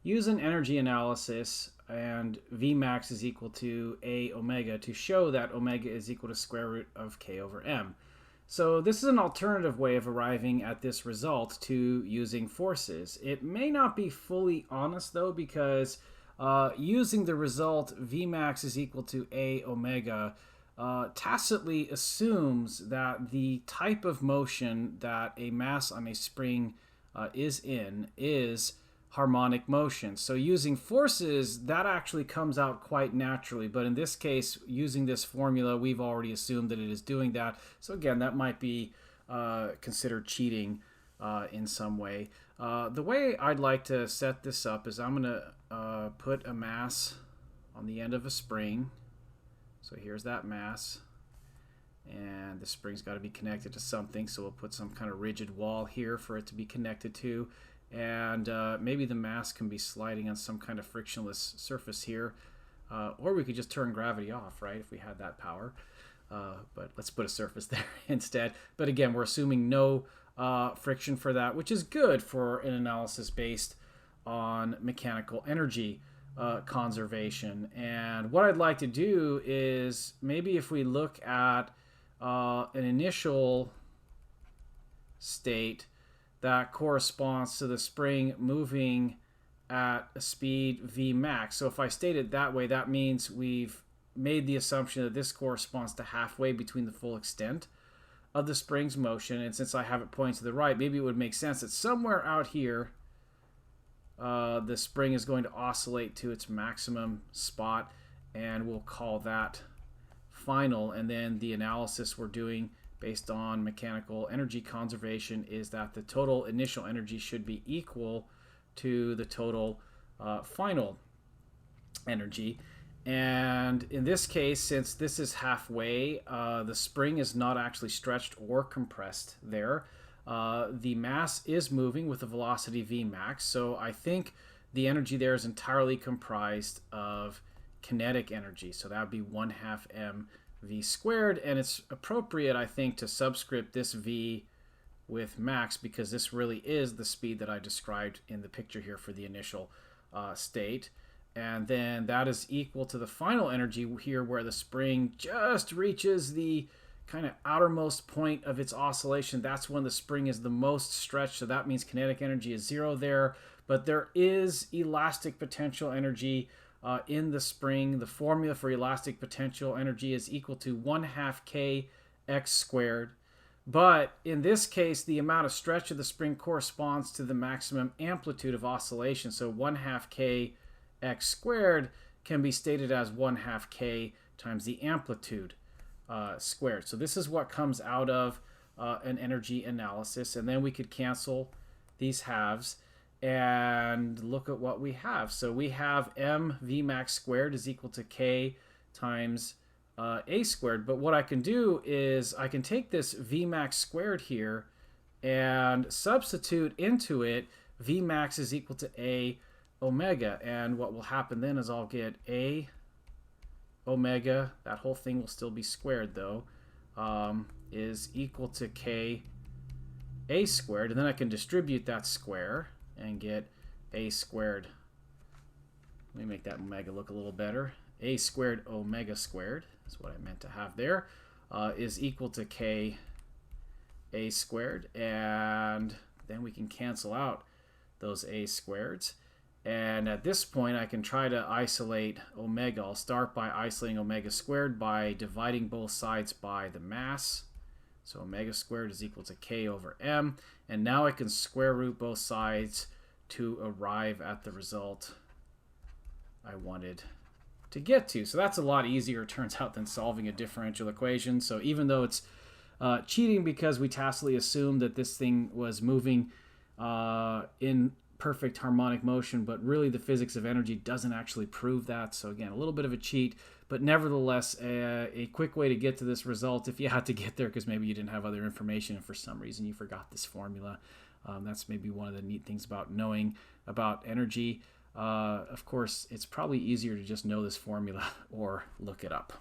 use an energy analysis and Vmax is equal to A omega to show that omega is equal to square root of K over M. So this is an alternative way of arriving at this result to using forces. It may not be fully honest though, because using the result Vmax is equal to A omega tacitly assumes that the type of motion that a mass on a spring is in is harmonic motion. So using forces, that actually comes out quite naturally. But in this case, using this formula, we've already assumed that it is doing that. So again, that might be considered cheating in some way. The way I'd like to set this up is I'm going to put a mass on the end of a spring. So here's that mass. And the spring's got to be connected to something. So we'll put some kind of rigid wall here for it to be connected to. And maybe the mass can be sliding on some kind of frictionless surface here. Or we could just turn gravity off, right, if we had that power. But let's put a surface there instead. But again, we're assuming no friction for that, which is good for an analysis based on mechanical energy conservation. And what I'd like to do is maybe if we look at an initial state that corresponds to the spring moving at a speed v max. So if I state it that way, that means we've made the assumption that this corresponds to halfway between the full extent of the spring's motion. And since I have it pointing to the right, maybe it would make sense that somewhere out here the spring is going to oscillate to its maximum spot, and we'll call that final. And then the analysis we're doing based on mechanical energy conservation is that the total initial energy should be equal to the total final energy. And in this case, since this is halfway, the spring is not actually stretched or compressed there. The mass is moving with a velocity v max, so I think the energy there is entirely comprised of kinetic energy. So that would be 1/2 mv squared, and it's appropriate, I think, to subscript this v with max because this really is the speed that I described in the picture here for the initial state. And then that is equal to the final energy here where the spring just reaches the kind of outermost point of its oscillation. That's when the spring is the most stretched, so that means kinetic energy is 0 there. But there is elastic potential energy in the spring. The formula for elastic potential energy is equal to 1/2 kx squared. But in this case, the amount of stretch of the spring corresponds to the maximum amplitude of oscillation. So 1/2 kx squared can be stated as 1/2 k times the amplitude squared. So this is what comes out of an energy analysis. And then we could cancel these halves and look at what we have. So we have m v max squared is equal to k times a squared. But what I can do is I can take this v max squared here and substitute into it v max is equal to a omega. And what will happen then is I'll get a omega, that whole thing will still be squared though, is equal to k a squared. And then I can distribute that square and get a squared. Let me make that omega look a little better. A squared omega squared is what I meant to have there, is equal to k a squared. And then we can cancel out those a squareds. And at this point, I can try to isolate omega. I'll start by isolating omega squared by dividing both sides by the mass. So omega squared is equal to k over m. And now I can square root both sides to arrive at the result I wanted to get to. So that's a lot easier, it turns out, than solving a differential equation. So even though it's cheating because we tacitly assumed that this thing was moving in perfect harmonic motion, but really the physics of energy doesn't actually prove that. So again, a little bit of a cheat, but nevertheless a quick way to get to this result if you had to get there because maybe you didn't have other information and for some reason you forgot this formula. That's maybe one of the neat things about knowing about energy. Of course, it's probably easier to just know this formula or look it up.